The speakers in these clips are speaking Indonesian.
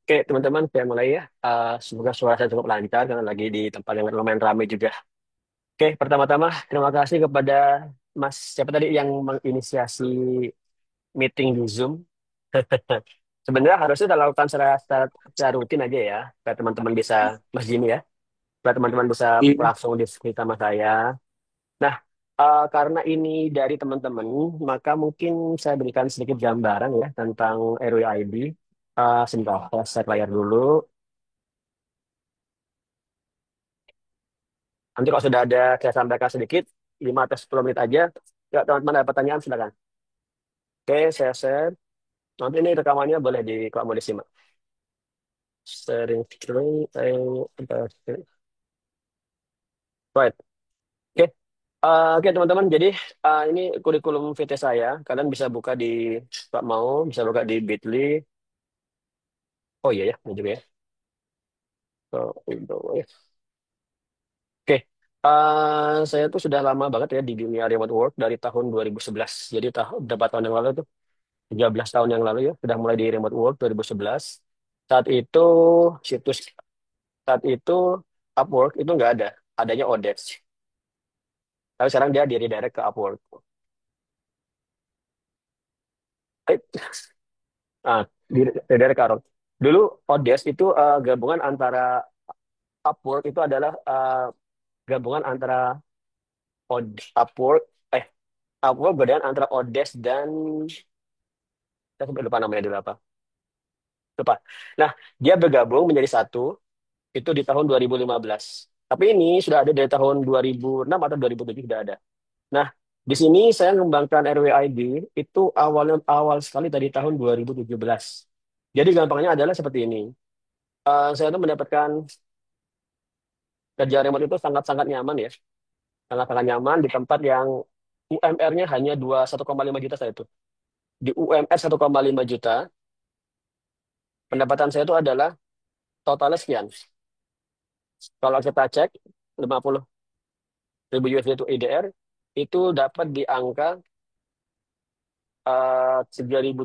Oke, teman-teman, saya mulai ya. Semoga suara saya cukup lancar karena lagi di tempat yang lumayan ramai juga. Oke, pertama-tama terima kasih kepada Mas siapa tadi yang menginisiasi meeting di Zoom. Sebenarnya harusnya kita lakukan secara rutin aja ya, supaya teman-teman bisa, Mas Jimmy ya, supaya teman-teman bisa Iya, langsung diskusi sama saya. Nah, karena ini dari teman-teman, maka mungkin saya berikan sedikit gambaran ya tentang RWID. Sebentar, saya share layar dulu. Nanti kalau sudah ada, saya sampaikan sedikit, 5 atau 10 menit aja. Ya, teman-teman ada pertanyaan, silakan. Oke, saya share. Nanti ini rekamannya boleh kalau mau disimak. Sharing screen, right. Oke, oke teman-teman. Jadi ini kurikulum VT saya. Kalian bisa buka di, Pak mau, bisa buka di Bitly. Oh iya ya, ini juga ya. Oh, Oke, saya tuh sudah lama banget ya di dunia remote work dari tahun 2011. Jadi berapa tahun yang lalu tuh? 13 tahun yang lalu ya, sudah mulai di remote work 2011. Saat itu situs saat itu Upwork itu nggak ada, adanya Odesk. Tapi sekarang dia di redirect ke Upwork. Eh, di redirect ke Upwork. Dulu Odesk itu gabungan antara Upwork itu adalah gabungan antara Upwork eh Upwork gabungan antara Odesk dan saya sampai lupa namanya dulu apa. Lupa. Nah, dia bergabung menjadi satu itu di tahun 2015. Tapi ini sudah ada dari tahun 2006 atau 2007 sudah ada. Nah, di sini saya mengembangkan RWID itu awalnya awal sekali dari tahun 2017. Jadi gampangnya adalah seperti ini. Saya tuh mendapatkan kerja remote itu sangat-sangat nyaman ya. Sangat-sangat nyaman di tempat yang UMR-nya hanya 1,5 juta saya itu. Di UMR 1,5 juta, pendapatan saya itu adalah totalnya sekian. Kalau kita cek 50 ribu USD itu IDR, itu dapat di angka 3.000,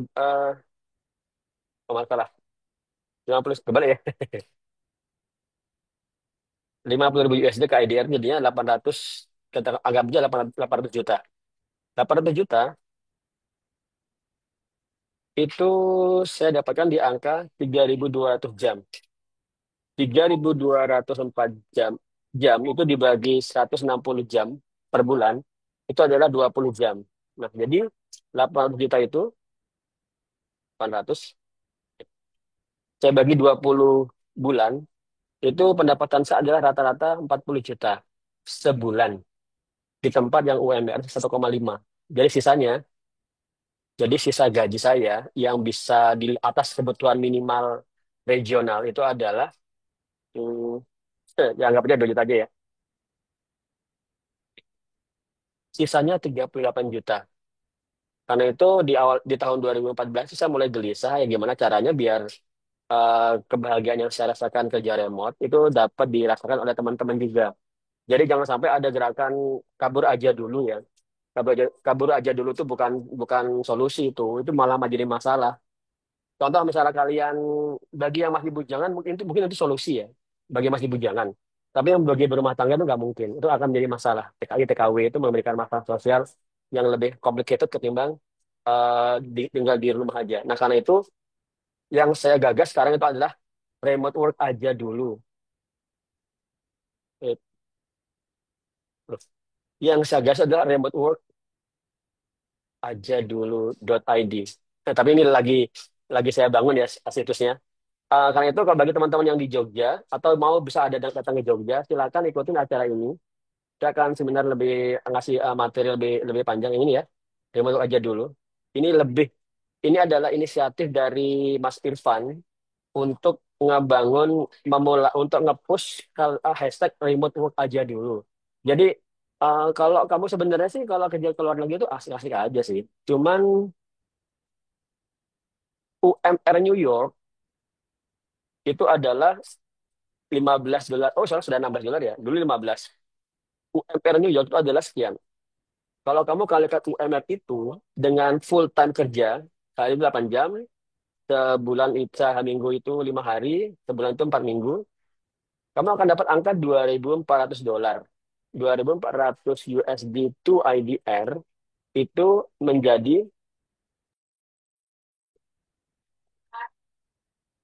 oh masalah, 50, kebalik ya. 50 ribu USD ke IDR jadinya 800, kita anggap aja 800 juta. 800 juta itu saya dapatkan di angka 3.200 jam. 3.204 jam. Jam itu dibagi 160 jam per bulan, itu adalah 20 jam. Nah, jadi 800 juta itu 800 saya bagi 20 bulan, itu pendapatan saya adalah rata-rata 40 juta sebulan di tempat yang UMR 1,5. Jadi sisanya, jadi sisa gaji saya yang bisa di atas kebutuhan minimal regional itu adalah, hmm, ya anggap aja 2 juta aja ya. Sisanya 38 juta. Karena itu di tahun 2014 saya mulai gelisah ya gimana caranya biar kebahagiaan yang saya rasakan kerja remote itu dapat dirasakan oleh teman-teman juga. Jadi jangan sampai ada gerakan kabur aja dulu ya. Kabur aja dulu tuh bukan bukan solusi itu malah jadi masalah. Contoh misalnya kalian bagi yang masih bujangan mungkin itu solusi ya bagi yang masih bujangan. Tapi yang bagi berumah tangga itu nggak mungkin. Itu akan menjadi masalah. TKI TKW itu memberikan masalah sosial yang lebih complicated ketimbang tinggal di rumah aja. Nah karena itu yang saya gagas sekarang itu adalah remote work aja dulu. Eh, Yang saya gagas adalah remote work aja dulu.id. Nah, tapi ini lagi saya bangun ya situsnya. Karena itu kalau bagi teman-teman yang di Jogja atau mau bisa ada datang ke Jogja, silakan ikutin acara ini. Kita akan seminar lebih ngasih materi lebih lebih panjang yang ini ya. Remote aja dulu. Ini lebih ini adalah inisiatif dari Mas Irfan untuk ngebangun untuk nge-push hashtag remote work aja dulu. Jadi kalau kamu sebenarnya sih kalau kerja ke luar negeri itu asik-asik aja sih. Cuman UMR New York itu adalah $15. Oh, sekarang sudah $16 ya. Dulu 15. UMR New York itu adalah sekian. Kalau kamu kalikan UMR itu dengan full time kerja kali 8 jam, sebulan itu minggu itu 5 hari, sebulan itu 4 minggu, kamu akan dapat angka $2.400. 2.400 USD to IDR itu menjadi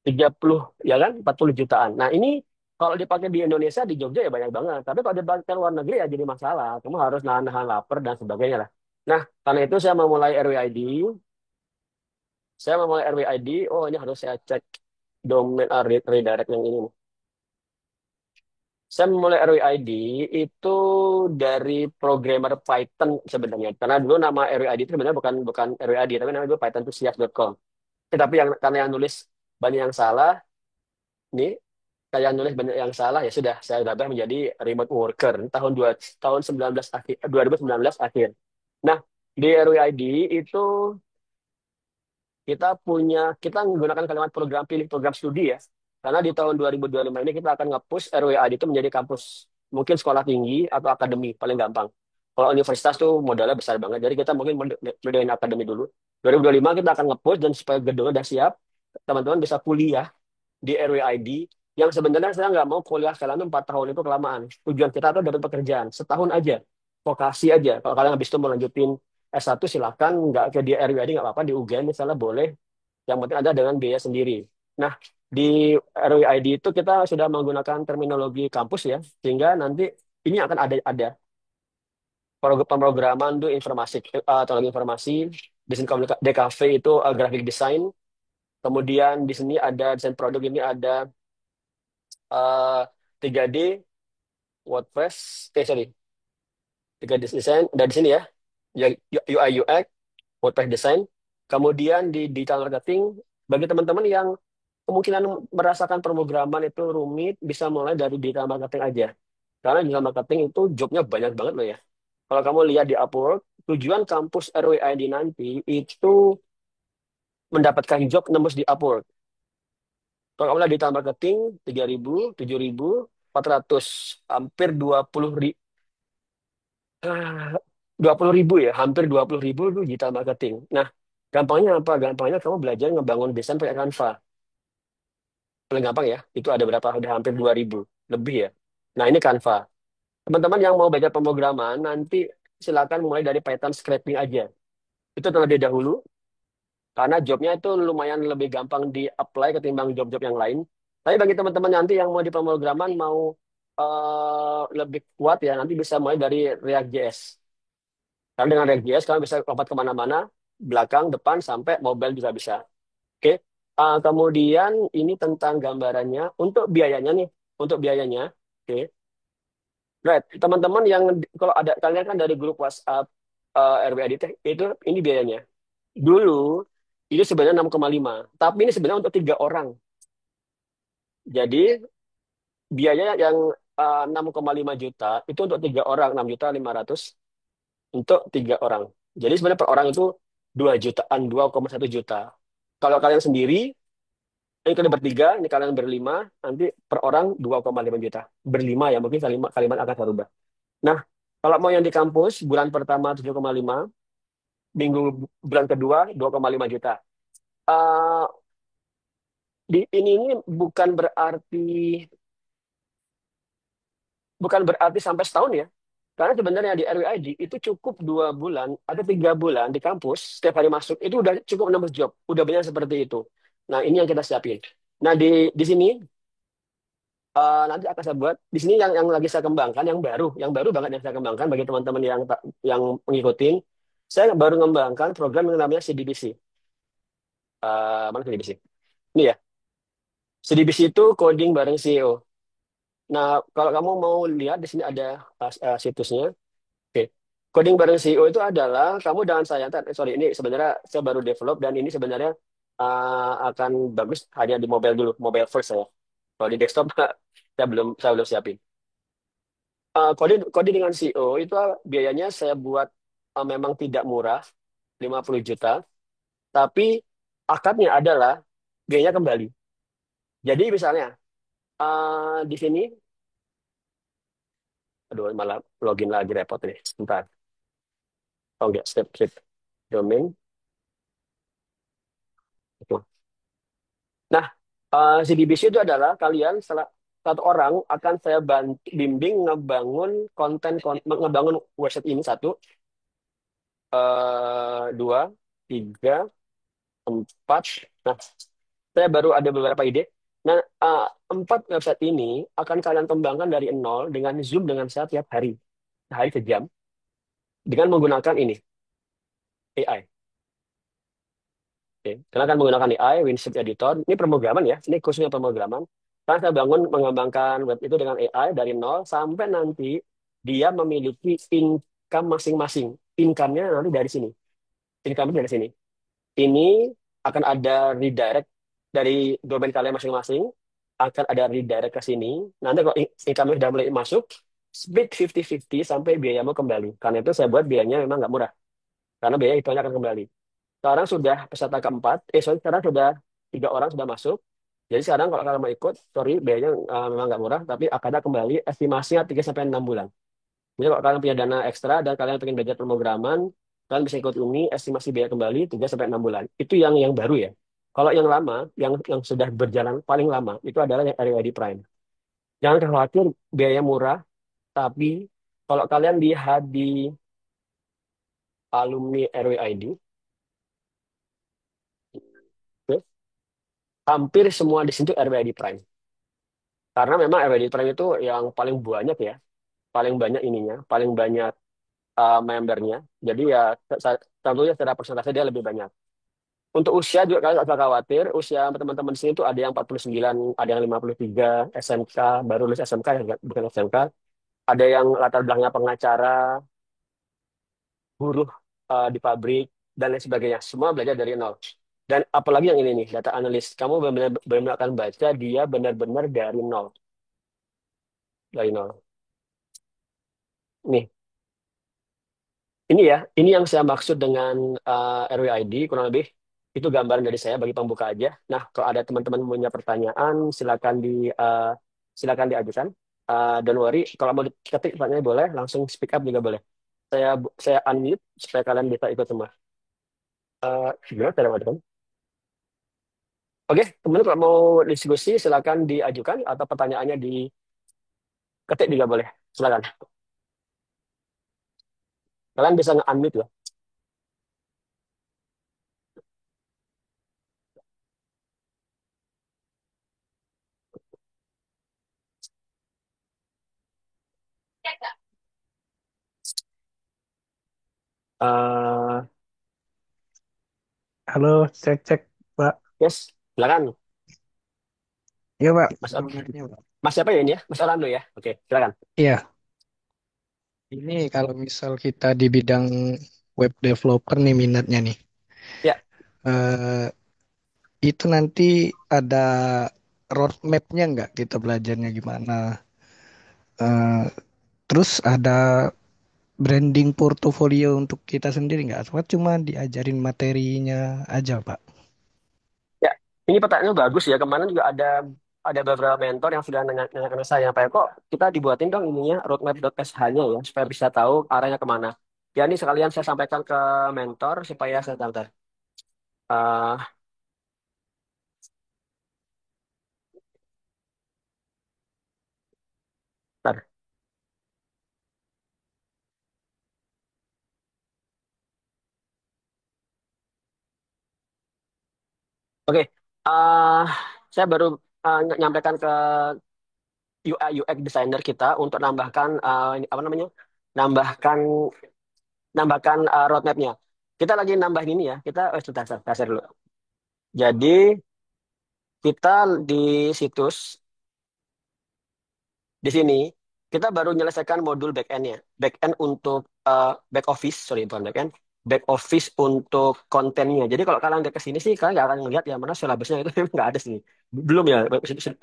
30, ya kan, 40 jutaan. Nah, ini kalau dipakai di Indonesia, di Jogja ya banyak banget. Tapi kalau dipakai ke luar negeri ya jadi masalah. Kamu harus nahan-nahan lapar dan sebagainya lah. Nah, karena itu saya memulai RWID. Saya memulai RWID. Oh, ini harus saya cek domain redirect yang ini nih. Saya memulai RWID itu dari programmer Python sebenarnya. Karena dulu nama RWID itu sebenarnya bukan bukan RWID, tapi namanya dulu python.siap.com. Tapi yang karena yang nulis banyak yang salah, nih kayak nulis banyak yang salah ya sudah saya ubah menjadi remote worker tahun 19 akhir 2019 akhir. Nah, di RWID itu kita menggunakan kalimat program pilih program studi ya. Karena di tahun 2025 ini kita akan nge-push RWID itu menjadi kampus mungkin sekolah tinggi atau akademi paling gampang. Kalau universitas tuh modalnya besar banget. Jadi kita mungkin modelin akademi dulu. 2025 kita akan nge-push dan supaya gedungnya udah siap, teman-teman bisa kuliah di RWID yang sebenarnya saya nggak mau kuliah kalian tuh 4 tahun itu kelamaan. Tujuan kita tuh dapat pekerjaan setahun aja, vokasi aja. Kalau kalian habis itu mau lanjutin S1 silakan, nggak ke di RWID nggak apa-apa, di UGM misalnya boleh. Yang penting ada dengan biaya sendiri. Nah, di RWID itu kita sudah menggunakan terminologi kampus ya, sehingga nanti ini akan ada pemrograman tuh informasi, teknologi informasi, desain komunikasi, DKV itu graphic design. Kemudian di sini ada desain produk ini ada eh 3D, WordPress, sorry, 3D design dari sini ya, UI UX, WordPress design. Kemudian di digital marketing, bagi teman-teman yang kemungkinan merasakan pemrograman itu rumit, bisa mulai dari digital marketing aja. Karena digital marketing itu jobnya banyak banget loh ya. Kalau kamu lihat di Upwork, tujuan kampus RWID nanti itu mendapatkan job nembus di Upwork. Kalau kamu lihat digital marketing, 3.000, 7.000, 400, hampir 20.000 ya, hampir 20.000 itu digital marketing. Nah, gampangnya apa? Gampangnya kamu belajar ngebangun desain pakai Canva. Paling gampang ya, itu ada berapa? Udah hampir 2.000 lebih ya. Nah, ini Canva. Teman-teman yang mau belajar pemrograman, nanti silakan mulai dari Python scripting aja. Itu terlebih dahulu, karena jobnya itu lumayan lebih gampang di-apply ketimbang job-job yang lain. Tapi bagi teman-teman nanti yang mau di pemrograman, mau lebih kuat ya, nanti bisa mulai dari React.js. Karena dengan React.js kalian bisa lompat kemana-mana, belakang, depan, sampai mobile juga bisa. Oke. Kemudian ini tentang gambarannya. Untuk biayanya nih, untuk biayanya, oke. Right, teman-teman yang kalau ada kalian kan dari grup WhatsApp RWAD Tech, itu ini biayanya. Dulu itu sebenarnya 6,5, tapi ini sebenarnya untuk 3 orang. Jadi biaya yang 6,5 juta itu untuk 3 orang, 6.500.000 untuk 3 orang. Jadi sebenarnya per orang itu 2 jutaan, 2,1 juta. Kalau kalian sendiri, ini kalian bertiga, ini kalian berlima, nanti per orang 2,5 juta. Berlima ya, mungkin kalimat, kalimat akan berubah. Nah, kalau mau yang di kampus, bulan pertama 7,5, minggu bulan kedua 2,5 juta. Eh ini bukan berarti sampai setahun ya. Karena sebenarnya di RWID itu cukup 2 bulan atau 3 bulan di kampus, setiap hari masuk, itu udah cukup nambah job. Udah banyak seperti itu. Nah, ini yang kita siapin. Nah, di sini nanti akan saya buat di sini yang lagi saya kembangkan yang baru banget yang saya kembangkan bagi teman-teman yang mengikutin. Saya baru mengembangkan program yang namanya CDBC. Mana CDBC? Ini ya. CDBC itu coding bareng CEO. Nah, kalau kamu mau lihat di sini ada situsnya. Oke. Coding bareng CEO itu adalah kamu dengan saya. Sorry, ini sebenarnya saya baru develop dan ini sebenarnya akan bagus hanya di mobile dulu, mobile first saya. Kalau di desktop saya belum siapin. Kode dengan CEO itu biayanya saya buat memang tidak murah, 50 juta, tapi akadnya adalah biayanya kembali. Jadi misalnya di sini, aduh malah login lagi repot nih, sebentar. Oh enggak, step domain. Oke. Nah, CDBC itu adalah kalian salah satu orang akan saya bantu bimbing ngebangun ngebangun website ini satu, dua, tiga, empat. Nah, saya baru ada beberapa ide. Nah, empat website ini akan kalian kembangkan dari nol dengan Zoom dengan saya tiap hari, sehari sejam, dengan menggunakan ini AI. Oke. Karena kan menggunakan AI, Windows Editor, ini pemrograman ya, ini khususnya pemrograman. Karena saya bangun mengembangkan web itu dengan AI dari nol sampai nanti dia memiliki income masing-masing. Income-nya nanti dari sini. Income-nya dari sini. Ini akan ada redirect dari domain kalian masing-masing, akan ada redirect ke sini. Nanti kalau income-nya sudah mulai masuk, split 50-50 sampai biayamu kembali. Karena itu saya buat biayanya memang nggak murah. Karena biaya itu akan kembali. Sekarang sudah peserta keempat, sorry, sekarang sudah tiga orang sudah masuk. Jadi sekarang kalau kalian mau ikut, sorry, biayanya memang nggak murah, tapi akan ada kembali estimasinya 3 sampai 6 bulan. Jadi kalau kalian punya dana ekstra dan kalian pengen belajar pemrograman, kalian bisa ikut ini, estimasi biaya kembali 3 sampai 6 bulan. Itu yang baru ya. Kalau yang lama, yang sudah berjalan paling lama, itu adalah yang RWID Prime. Jangan khawatir, biaya murah, tapi kalau kalian lihat di alumni RWID, hampir semua di situ RWID Prime. Karena memang RWD Prime itu yang paling banyak ya, paling banyak ininya, paling banyak membernya. Jadi ya tentunya secara persentase dia lebih banyak. Untuk usia juga kalian nggak usah khawatir. Usia teman-teman di sini tuh ada yang 49, ada yang 53, SMK, baru lulus SMK, ya, bukan SMK. Ada yang latar belakangnya pengacara, buruh di pabrik, dan lain sebagainya. Semua belajar dari nol. Dan apalagi yang ini nih, data analis. Kamu benar-benar akan baca dia benar-benar dari nol. Dari nol. Nih, ini ya, ini yang saya maksud dengan RWID, kurang lebih itu gambaran dari saya bagi pembuka aja. Nah, kalau ada teman-teman punya pertanyaan, silakan diajukan. Don't worry, kalau mau diketik pertanyaannya boleh, langsung speak up juga boleh. Saya unmute supaya kalian bisa ikut semua. Gimana cara teman? Oke, teman-teman kalau mau diskusi silakan diajukan atau pertanyaannya diketik juga boleh. Silakan. Kalian bisa nge-unmute ya. Eh, Halo, cek cek, Pak. yes, silakan. Iya, Pak. Mas, Kabarnya, Pak. Mas siapa ya ini ya? Mas Orlando ya? Oke, silakan. Iya, ini kalau misal kita di bidang web developer nih minatnya nih, Ya, eh, itu nanti ada roadmap-nya nggak kita belajarnya gimana? Eh, terus ada branding portofolio untuk kita sendiri nggak? Atau cuma diajarin materinya aja, Pak? ya, ini pertanyaannya bagus ya. Kemarin juga ada beberapa mentor yang sudah nanya ke saya, Pak kok kita dibuatin dong ininya roadmap.sh-nya ya, supaya bisa tahu arahnya kemana. Ya ini sekalian saya sampaikan ke mentor supaya saya tahu. Bentar. Eh, bentar. Oke, eh, saya baru nyampaikan ke UI UX designer kita untuk nambahkan apa namanya, nambahkan nambahkan roadmapnya. Kita lagi nambahin ini ya. Kita sebentar, sebentar, saya dulu. Jadi kita di situs di sini kita baru menyelesaikan modul back-end-nya. Back-end untuk back office, sorry bukan back-end, back office untuk kontennya. Jadi kalau kalian lihat ke sini sih, kalian nggak akan ngelihat yang mana silabusnya itu memang nggak ada sih. Belum ya,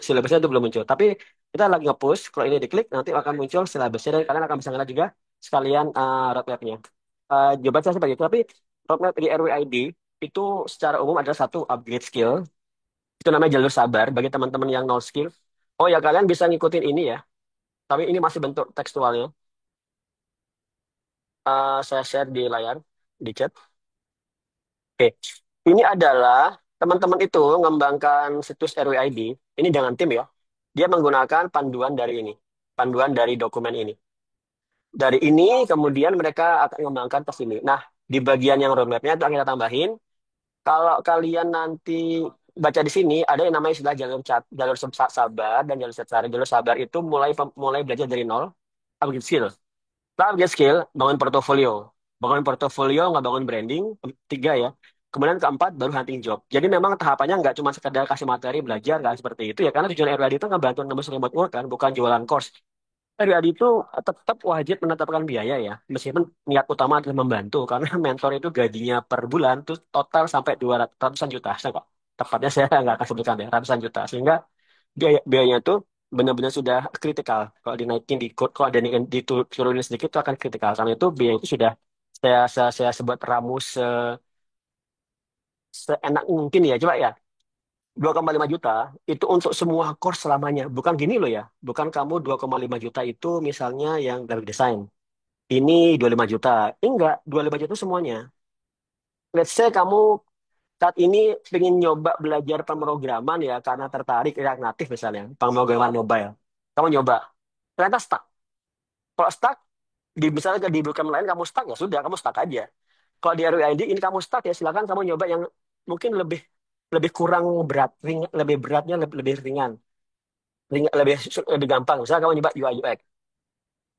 silabusnya itu belum muncul. Tapi kita lagi nge-push, kalau ini diklik nanti akan muncul silabusnya dan kalian akan bisa ngeliat juga sekalian roadmap-nya. Jawaban saya seperti itu, tapi roadmap di RWID itu secara umum adalah satu upgrade skill, itu namanya jalur sabar bagi teman-teman yang nol skill. Oh ya, kalian bisa ngikutin ini ya, tapi ini masih bentuk tekstualnya. Saya share di layar, di chat. Oke, ini adalah. teman-teman itu mengembangkan situs RWID ini dengan tim ya. Dia menggunakan panduan dari ini, panduan dari dokumen ini. Dari ini kemudian mereka akan mengembangkan ke sini. Nah, di bagian yang roadmap-nya itu akan kita tambahin. Kalau kalian nanti baca di sini ada yang namanya istilah jalur sabar dan jalur secara. Jalur sabar itu mulai belajar dari nol, upgrade skill. Setelah upgrade skill, bangun portofolio. Bangun portofolio, nggak bangun branding, tiga ya. Kemudian keempat, baru hunting job. Jadi memang tahapannya nggak cuma sekedar kasih materi, belajar, nggak seperti itu ya. Karena tujuan RWAD itu ngebantu nembus remote work kan, bukan jualan course. RWAD itu tetap wajib menetapkan biaya ya. Meskipun niat utama adalah membantu. Karena mentor itu gajinya per bulan tuh total sampai 200-an juta. Saya kok. Tepatnya saya nggak akan sebutkan ya, ratusan juta. Sehingga biayanya itu benar-benar sudah kritikal. Kalau dinaikin kalau dinaikin diturunin sedikit itu akan kritikal. Karena itu biaya itu sudah saya sebut ramus seenak mungkin ya. Coba ya, 2,5 juta itu untuk semua course selamanya. Bukan gini loh ya. Bukan kamu 2,5 juta itu misalnya yang graphic design. Ini 25 juta. Enggak, 25 juta itu semuanya. Let's say kamu saat ini pengen nyoba belajar pemrograman ya karena tertarik React Native misalnya, pemrograman mobile. Kamu nyoba. Ternyata stuck. Kalau stuck, di misalnya di bootcamp lain kamu stuck ya sudah kamu stuck aja. Kalau di RWID ini kamu stuck ya silakan kamu nyoba yang mungkin lebih lebih kurang berat, lebih beratnya lebih ringan, lebih gampang. Misalnya kamu nyoba UI UX,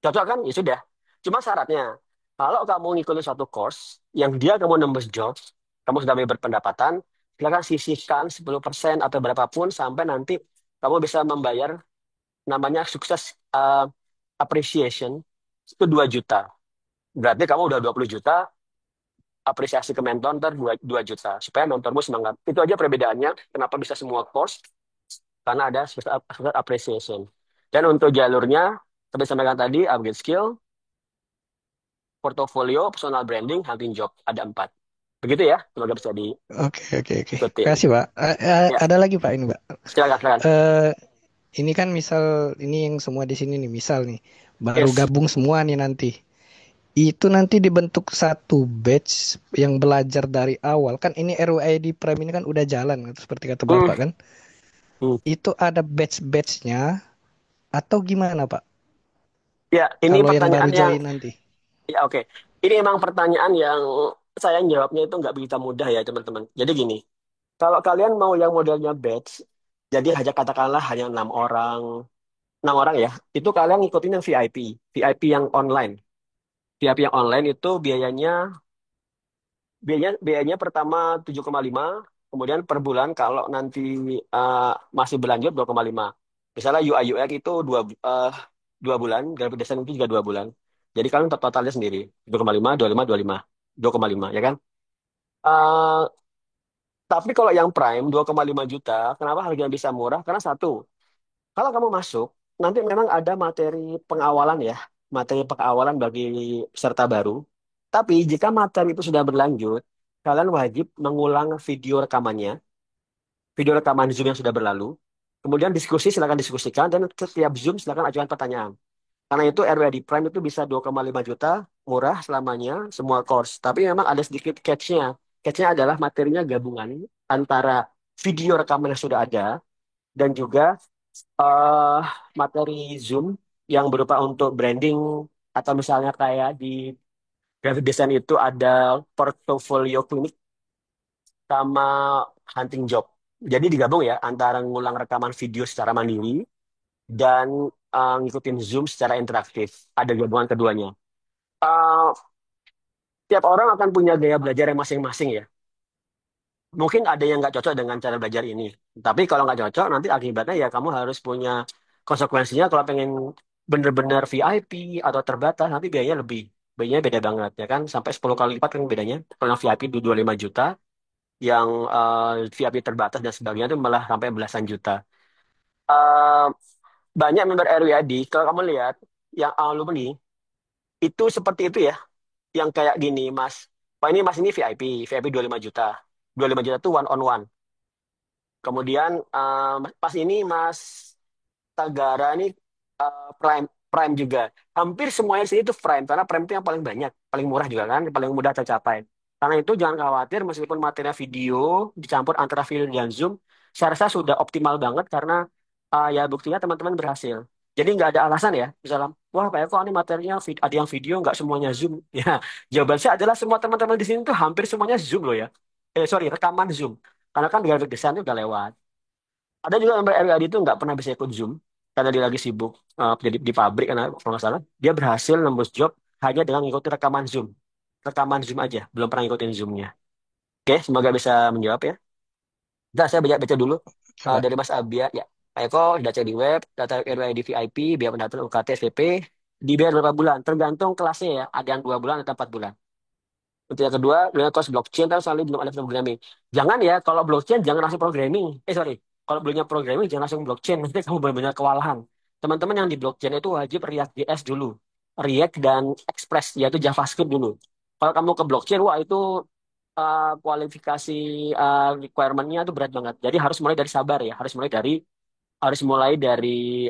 cocok kan? Ya sudah. Cuma syaratnya kalau kamu ngikutin satu course yang dia kamu nembus job, kamu sudah berpendapatan, silakan sisihkan 10% atau berapapun sampai nanti kamu bisa membayar namanya sukses appreciation itu 2 juta. Berarti kamu udah 20 juta, apresiasi ke mentor ntar 2 juta. Supaya mentormu semangat. Itu aja perbedaannya. Kenapa bisa semua course? Karena ada sukses appreciation. Dan untuk jalurnya, seperti sampaikan tadi, upgrade skill, portfolio, personal branding, hunting job. Ada 4. Begitu ya, semoga bisa Oke, oke, oke. diikutin. Kasih, Pak. Ya, Ada lagi, Pak, ini, Pak. silakan, silakan. Eh, ini kan misal, ini yang semua di sini nih, misal nih, baru Yes. gabung semua nih nanti. Itu nanti dibentuk satu batch yang belajar dari awal. Kan ini RWID Prime ini kan udah jalan, seperti kata Hmm, Bapak kan. hmm. Itu ada batch-batchnya atau gimana, Pak? Ya, ini Kalau yang pertanyaan baru yang, join nanti. ya oke. Ini emang pertanyaan yang saya jawabnya itu nggak begitu mudah ya, teman-teman. Jadi gini, kalau kalian mau yang modelnya batch, jadi hanya katakanlah hanya 6 orang ya, itu kalian ngikutin yang VIP, VIP yang online. VIP yang online itu biayanya pertama 7,5, kemudian per bulan kalau nanti eh, masih berlanjut 2,5. Misalnya UI UX itu 2 bulan, graphic design itu juga 2 bulan. Jadi kalian totalnya sendiri 2,5, 25, 25, 2,5 ya kan? Eh, tapi kalau yang Prime 2,5 juta, kenapa harganya bisa murah? Karena satu, kalau kamu masuk, nanti memang ada materi pengawalan ya, materi pengawalan bagi peserta baru. Tapi jika materi itu sudah berlanjut, kalian wajib mengulang video rekaman Zoom yang sudah berlalu. Kemudian diskusi, silakan diskusikan, dan setiap Zoom silakan ajukan pertanyaan. Karena itu RWD Prime itu bisa 2,5 juta, murah selamanya, semua course. Tapi memang ada sedikit catch-nya. Catch-nya adalah materinya gabungan antara video rekaman yang sudah ada, dan juga eh materi Zoom yang berupa untuk branding atau misalnya kayak di graphic design itu ada portfolio klinik sama hunting job. Jadi digabung ya antara ngulang rekaman video secara mandiri dan ngikutin Zoom secara interaktif. Ada gabungan keduanya. Eh, Tiap orang akan punya gaya belajar yang masing-masing ya. Mungkin ada yang nggak cocok dengan cara belajar ini. Tapi kalau nggak cocok, nanti akibatnya ya kamu harus punya konsekuensinya kalau pengen bener-bener VIP atau terbatas, nanti biayanya lebih. Biayanya beda banget, ya kan? Sampai 10 kali lipat kan bedanya. Kalau yang VIP 25 juta, yang VIP terbatas dan sebagainya itu malah sampai belasan juta. Eh, Banyak member RWAD, kalau kamu lihat, yang alumni, itu seperti itu ya. Yang kayak gini, Mas. Pak ini Mas ini VIP 25 juta. 25 juta itu one on one. Kemudian pas ini Mas Tagara ini Prime Prime juga. Hampir semuanya di sini itu Prime karena Prime itu yang paling banyak, paling murah juga kan, paling mudah tercapai. Karena itu jangan khawatir meskipun materinya video dicampur antara video dan Zoom, saya rasa sudah optimal banget karena ya buktinya teman-teman berhasil. Jadi nggak ada alasan ya, misalnya, wah Pak Eko ini materinya ada yang video nggak semuanya Zoom. Ya, jawaban saya adalah semua teman-teman di sini tuh hampir semuanya Zoom loh ya. Sorry, rekaman Zoom. Karena kan graphic design itu udah lewat. Ada juga member RWAD itu nggak pernah bisa ikut Zoom karena dia lagi sibuk jadi di pabrik karena kalau nggak salah dia berhasil nembus job hanya dengan ngikutin rekaman Zoom. Rekaman Zoom aja, belum pernah ngikutin Zoom-nya. Oke, semoga bisa menjawab ya. Nah, saya baca dulu Coba. dari Mas Abia. Ya, Pak Eko sudah cek di web, data RWID VIP, biaya pendaftaran UKT, SPP, dibayar berapa bulan? Tergantung kelasnya ya. Ada yang 2 bulan atau 4 bulan. Untuk yang kedua, dengan course blockchain, tapi soalnya belum ada programming. Jangan ya, kalau blockchain jangan langsung programming. Sorry. Kalau belumnya programming, jangan langsung blockchain. Nanti kamu benar-benar kewalahan. Teman-teman yang di blockchain itu wajib React JS dulu. React dan Express, yaitu JavaScript dulu. Kalau kamu ke blockchain, wah itu kualifikasi requirement-nya itu berat banget. Jadi harus mulai dari sabar ya. Harus mulai dari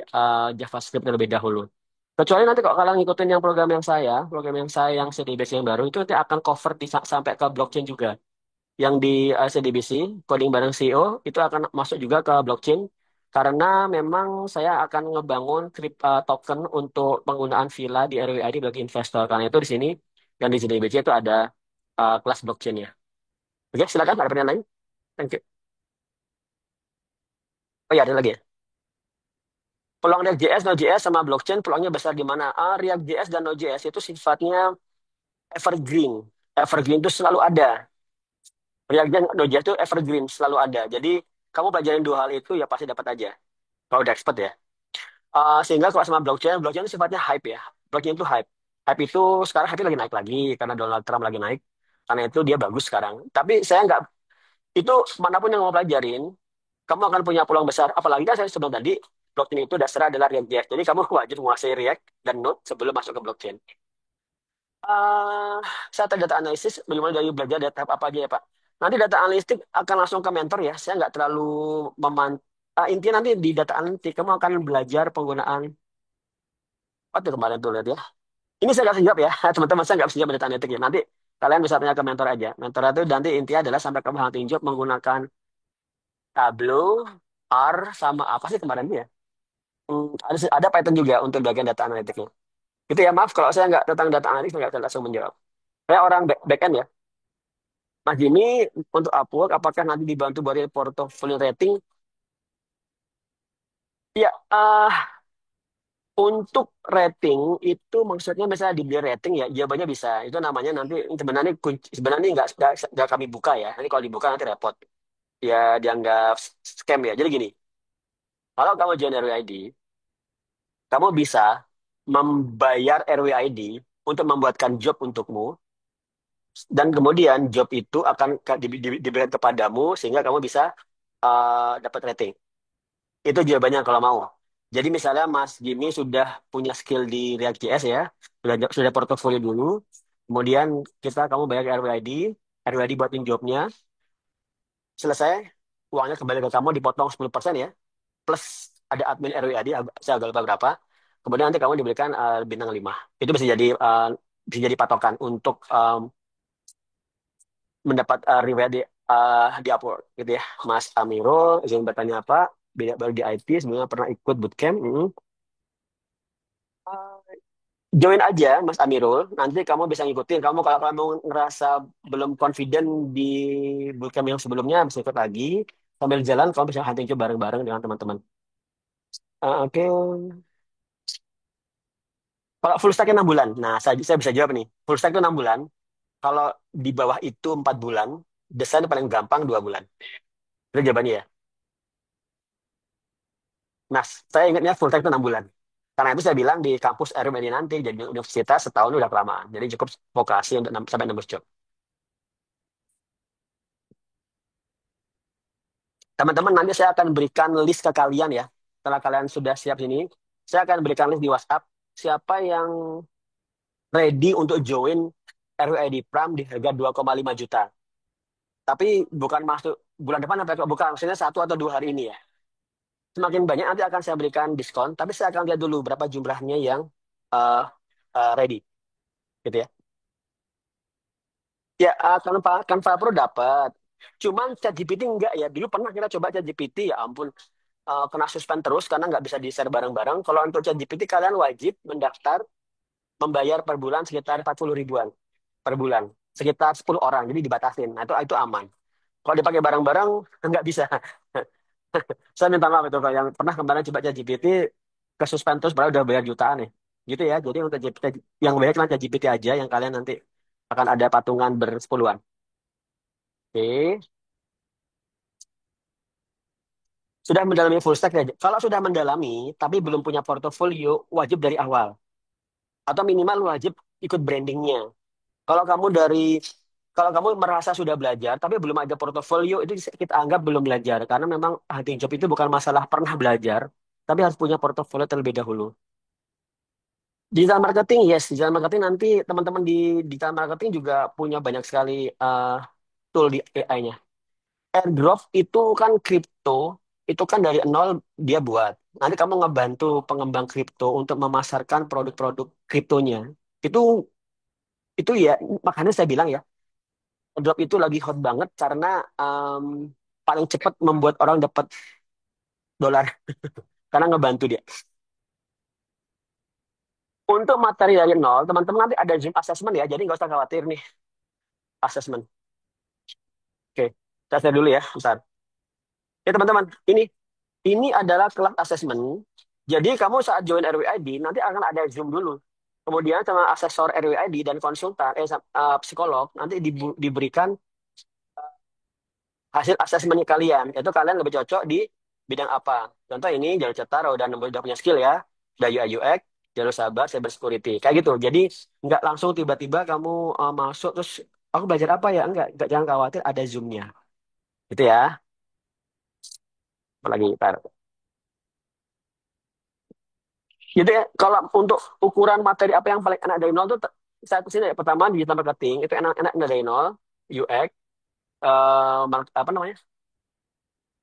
JavaScript terlebih dahulu. Kecuali nanti kalau kalian ngikutin yang program yang saya yang CDBC yang baru itu nanti akan cover sampai ke blockchain juga. Yang di CDBC, coding bareng CEO, itu akan masuk juga ke blockchain karena memang saya akan ngebangun token untuk penggunaan villa di RWID bagi investor. Karena itu di sini yang di CDBC itu ada kelas blockchain ya. Oke, silakan ada pertanyaan lain. Thank you. Oh ya, ada lagi ya. Peluang React.js, Node.js sama blockchain peluangnya besar di mana? React.js dan Node.js itu sifatnya evergreen. Evergreen itu selalu ada. React dan Node.js itu evergreen, selalu ada. Jadi kamu pelajarin dua hal itu ya pasti dapat aja. Kalau udah expert ya. Sehingga kalau sama blockchain itu sifatnya hype ya. Blockchain itu hype. Hype itu sekarang hype lagi naik lagi karena Donald Trump lagi naik. Karena itu dia bagus sekarang. Tapi saya nggak, itu manapun yang mau pelajarin, kamu akan punya peluang besar. Apalagi kan saya sebelum tadi, blockchain itu dasarnya adalah React.js. Jadi kamu wajib menguasai React dan Node sebelum masuk ke blockchain. Uh, saya data analisis, bagaimana dari belajar data apa aja ya Pak? Nanti data analitik akan langsung ke mentor ya. Saya nggak terlalu intinya nanti di data analitik kamu akan belajar penggunaan. Apa tuh kemarin tuh lihat ya. Ini saya nggak bisa jawab ya, teman-teman saya nggak bisa jawab data analitik ya. Nanti kalian bisa tanya ke mentor aja. Mentor itu nanti intinya adalah sampai kamu hunting job menggunakan Tableau, R, sama apa sih kemarin itu ya? Ada Python juga untuk bagian data analitiknya. Gitu ya, maaf kalau saya nggak tentang data analitik, saya nggak bisa langsung menjawab. Saya orang back-end ya. Mas Jimmy, untuk Upwork, apakah nanti dibantu buat portfolio rating? Ya, untuk rating itu maksudnya misalnya dibeli rating ya, jawabannya bisa. Itu namanya nanti sebenarnya sebenarnya nggak kami buka ya. Nanti kalau dibuka nanti repot. Ya dianggap scam ya. Jadi gini, kalau kamu join RWID, kamu bisa membayar RWID untuk membuatkan job untukmu, dan kemudian job itu akan diberikan kepadamu sehingga kamu bisa dapat rating. Itu jawabannya kalau mau. Jadi misalnya Mas Jimmy sudah punya skill di React.js ya, sudah portofolio dulu, kemudian kamu bayar ke RWID buatin jobnya, selesai, uangnya kembali ke kamu dipotong 10% ya, plus ada admin RWID, saya agak lupa berapa, kemudian nanti kamu diberikan bintang 5. Itu bisa jadi patokan untuk mendapat reward di Upwork gitu ya. Mas Amirul, izin bertanya apa? Beda baru di IT, sebelumnya pernah ikut bootcamp. Join aja Mas Amirul, nanti kamu bisa ngikutin. Kalau kamu ngerasa belum confident di bootcamp yang sebelumnya, bisa ikut lagi. Sambil jalan, kamu bisa hunting coba bareng-bareng dengan teman-teman. Oke. Kalau full stack 6 bulan, nah saya bisa jawab nih. Full stack itu 6 bulan. Kalau di bawah itu 4 bulan, desain paling gampang 2 bulan. Itu jawabannya ya. Nah, saya ingatnya full time itu 6 bulan. Karena itu saya bilang di kampus RMID nanti, jadi universitas setahun udah kelamaan. Jadi cukup vokasi untuk sampai nembus job. Teman-teman, nanti saya akan berikan list ke kalian ya. Setelah kalian sudah siap sini, saya akan berikan list di WhatsApp. Siapa yang ready untuk join RWID Pram di harga 2,5 juta. Tapi bukan masuk bulan depan, sampai bukan, maksudnya 1 atau 2 hari ini ya. Semakin banyak nanti akan saya berikan diskon, tapi saya akan lihat dulu berapa jumlahnya yang uh, ready. Gitu ya. Ya, Canva Pro dapat. Cuman ChatGPT enggak ya. Dulu pernah kita coba ChatGPT, ya ampun, kena suspend terus karena nggak bisa di-share bareng-bareng. Kalau untuk ChatGPT kalian wajib mendaftar, membayar per bulan sekitar 40 ribuan per bulan. Sekitar 10 orang, jadi dibatasin. Nah, itu aman. Kalau dipakai bareng-bareng, nggak bisa. Saya minta maaf itu Pak, yang pernah kemarin coba ChatGPT ke suspend terus, padahal udah bayar jutaan nih. Gitu ya, jadi untuk GPT, yang bayar cuma ChatGPT aja, yang kalian nanti akan ada patungan bersepuluhan. Oke, sudah mendalami full stack ya. Kalau sudah mendalami, tapi belum punya portofolio, wajib dari awal. Atau minimal wajib ikut brandingnya. Kalau kamu kalau kamu merasa sudah belajar, tapi belum ada portofolio, itu kita anggap belum belajar. Karena memang hunting job itu bukan masalah pernah belajar, tapi harus punya portofolio terlebih dahulu. Digital marketing, yes. Digital marketing nanti teman-teman di digital marketing juga punya banyak sekali tool di AI-nya. AirDrop itu kan kripto, itu kan dari nol dia buat. Nanti kamu ngebantu pengembang kripto untuk memasarkan produk-produk kriptonya. Itu itu ya, makanya saya bilang ya, AirDrop itu lagi hot banget karena em, paling cepat membuat orang dapat dolar karena ngebantu dia. Untuk materi dari nol, teman-teman nanti ada Zoom assessment ya, jadi nggak usah khawatir nih assessment. Oke, saya share dulu ya, bentar. Ya teman-teman, ini adalah kelas assessment. Jadi kamu saat join RWID nanti akan ada Zoom dulu. Kemudian sama asesor RWID dan konsultan, psikolog nanti diberikan hasil asesmennya kalian. Itu kalian lebih cocok di bidang apa. Contoh ini jalur cetar, udah udah punya skill ya. Udah UI UX, jalur sabar, cyber security. Kayak gitu. Jadi nggak langsung tiba-tiba kamu masuk terus aku belajar apa ya? Enggak, jangan khawatir ada Zoom-nya. Gitu ya. Apalagi ntar. Jadi kalau untuk ukuran materi apa yang paling enak dari nol tuh saya sini ya. Pertama digital marketing itu enak-enak dari nol, UX, apa namanya,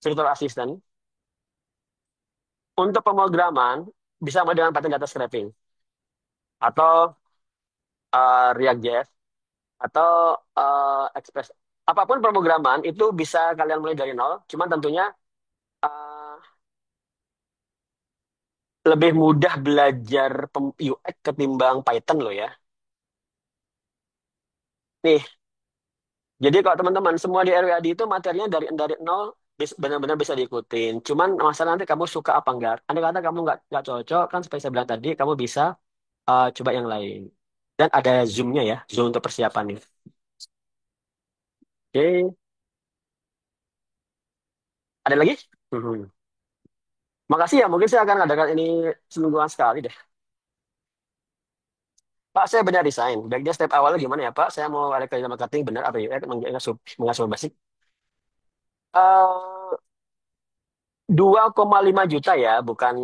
virtual assistant. Untuk pemrograman bisa mulai dengan Python data scraping atau React.js atau Express. Apapun pemrograman itu bisa kalian mulai dari nol. Cuman tentunya eh, lebih mudah belajar UX ketimbang Python loh ya. Nih, jadi kalau teman-teman semua di RWAD itu materinya dari nol benar-benar bisa diikutin. Cuman masalah nanti kamu suka apa enggak. Andai kata kamu nggak cocok kan seperti saya bilang tadi, kamu bisa coba yang lain. Dan ada Zoom-nya ya, Zoom untuk persiapannya. Oke, ada lagi? Mhm. Makasih ya, mungkin saya akan adakan ini semingguan sekali deh. Pak, saya benar desain. Baiknya step awalnya gimana ya Pak? Saya mau ada kerja marketing benar apa ya? Mengasuh basic. Eh 2,5 juta ya, bukan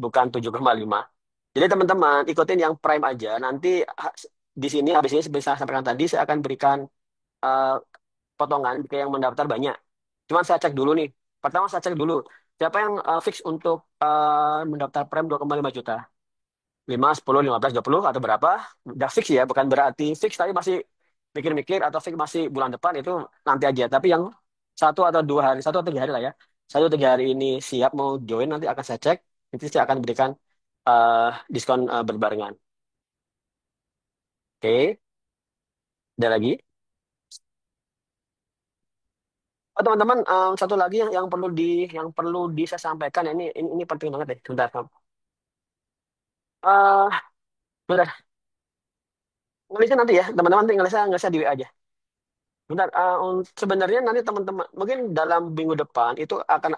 bukan 7,5. Jadi teman-teman ikutin yang prime aja. Nanti di sini habis ini seperti saya sampaikan tadi, saya akan berikan eh, potongan jika yang mendaftar banyak. Cuman saya cek dulu nih. Pertama saya cek dulu siapa yang fix untuk mendaftar prime 2,5 juta. 5, 10, 15, 20 atau berapa? Udah fix ya, bukan berarti fix tapi masih mikir-mikir atau fix masih bulan depan itu nanti aja. Tapi yang 1 atau 2 hari, 1 atau 3 hari lah ya. 1 atau 3 hari ini siap mau join nanti akan saya cek. Nanti saya akan berikan diskon berbarengan. Oke, ada lagi? Oh teman-teman, satu lagi yang perlu saya sampaikan ya, ini penting banget deh. Sebentar, Kam. Eh, bentar. Ngelisnya nanti ya, teman-teman nanti ngelisnya di WA aja. Bentar, sebenarnya nanti teman-teman mungkin dalam minggu depan itu akan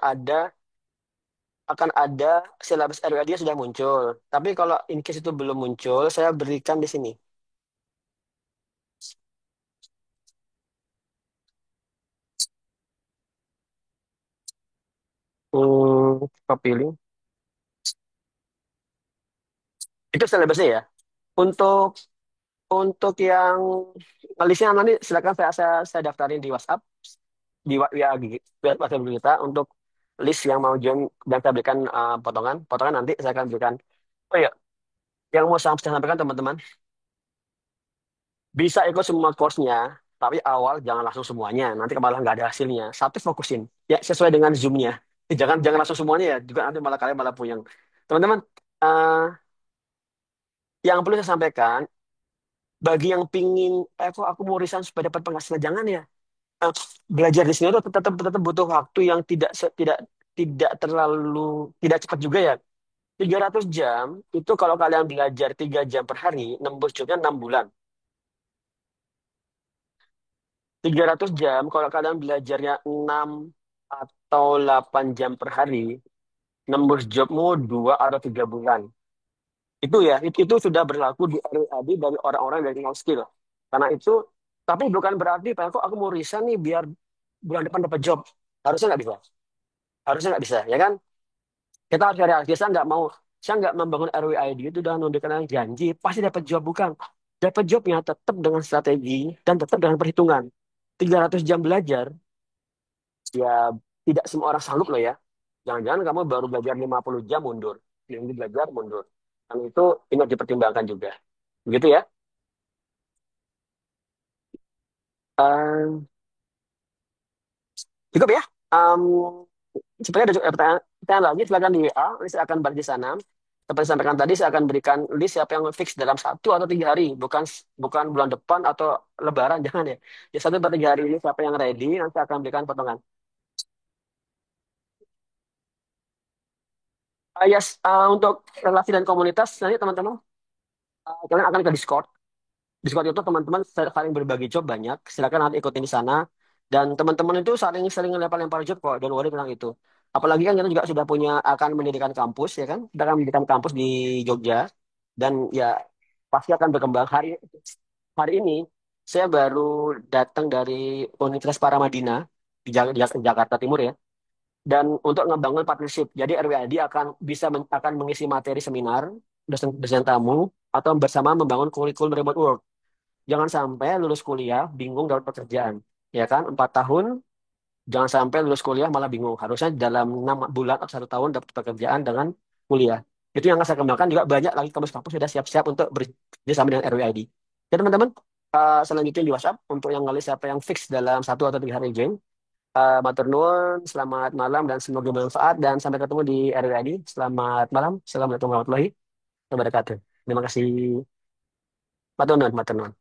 ada silabus RWA dia sudah muncul. Tapi kalau in case itu belum muncul, saya berikan di sini. Copy link. Itu silabusnya ya. Untuk untuk yang listnya nanti silakan saya daftarin di WhatsApp di WA WhatsApp kita untuk list yang mau join dan saya berikan potongan. Potongan nanti saya akan berikan. Oh ya, yang mau saya sampaikan teman-teman bisa ikut semua course-nya. Tapi awal jangan langsung semuanya, nanti malah nggak ada hasilnya. Satu fokusin, ya sesuai dengan zoomnya. Jangan jangan langsung semuanya ya, juga nanti malah kalian malah puyeng. Teman-teman, eh, yang perlu saya sampaikan, bagi yang pingin, kok aku mau resign supaya dapat penghasilan, jangan ya. Eh, Belajar di sini tuh tetap tetap butuh waktu yang tidak terlalu tidak cepat juga ya. 300 jam itu kalau kalian belajar 3 jam per hari, nembus jobnya 6 bulan. 300 jam kalau kalian belajarnya 6 atau 8 jam per hari, nembus jobmu 2 atau 3 bulan. Itu ya, itu sudah berlaku di RWAD dari orang-orang dari no skill. Karena itu, tapi bukan berarti, Pak, kok aku mau resign nih biar bulan depan dapat job. Harusnya nggak bisa. Harusnya nggak bisa, ya kan? Kita harus realistis. Saya nggak membangun RWID itu dengan memberikan janji, pasti dapat job. Bukan. Dapat jobnya tetap dengan strategi dan tetap dengan perhitungan. 300 jam belajar, ya tidak semua orang sanggup loh ya. Jangan-jangan kamu baru belajar 50 jam mundur. Yang belajar mundur. Dan itu ini harus dipertimbangkan juga. Begitu ya. Eh, Cukup ya. Em, Sebenarnya ada juga pertanyaan, pertanyaan lagi, silakan di WA. Nanti saya akan bahas di sana. Seperti disampaikan tadi, saya akan berikan list siapa yang fix dalam 1 atau 3 hari, bukan bukan bulan depan atau Lebaran, jangan ya. Di 1 atau 3 hari ini siapa yang ready, nanti saya akan berikan potongan. Yes, untuk relasi dan komunitas, nanti teman-teman, kalian akan ke Discord. Discord itu teman-teman saling berbagi job banyak. Silakan nanti ikutin di sana. Dan teman-teman itu saling saling lempar-lempar job kok. Don't worry tentang itu. Apalagi kan kita juga sudah punya akan mendirikan kampus ya kan. Kita akan mendirikan kampus di Jogja. Dan ya pasti akan berkembang. Hari ini saya baru datang dari Universitas Paramadina di Jakarta Timur ya. Dan untuk ngebangun partnership. Jadi RWID akan mengisi materi seminar, dosen tamu, atau bersama membangun kurikulum remote work. Jangan sampai lulus kuliah bingung dapat pekerjaan. Ya kan, 4 tahun, jangan sampai lulus kuliah malah bingung. Harusnya dalam 6 bulan atau 1 tahun dapat pekerjaan dengan kuliah. Itu yang akan saya kembangkan juga banyak lagi kampus-kampus sudah siap-siap untuk bekerjasama dengan RWID. Ya teman-teman, selanjutnya di WhatsApp untuk yang ngelis siapa yang fix dalam 1 atau 3 hari join. Matur nuwun, selamat malam dan semoga bermanfaat dan sampai ketemu di RWID. Selamat malam, assalamualaikum warahmatullahi wabarakatuh. Terima kasih. Matur nuwun, matur nuwun.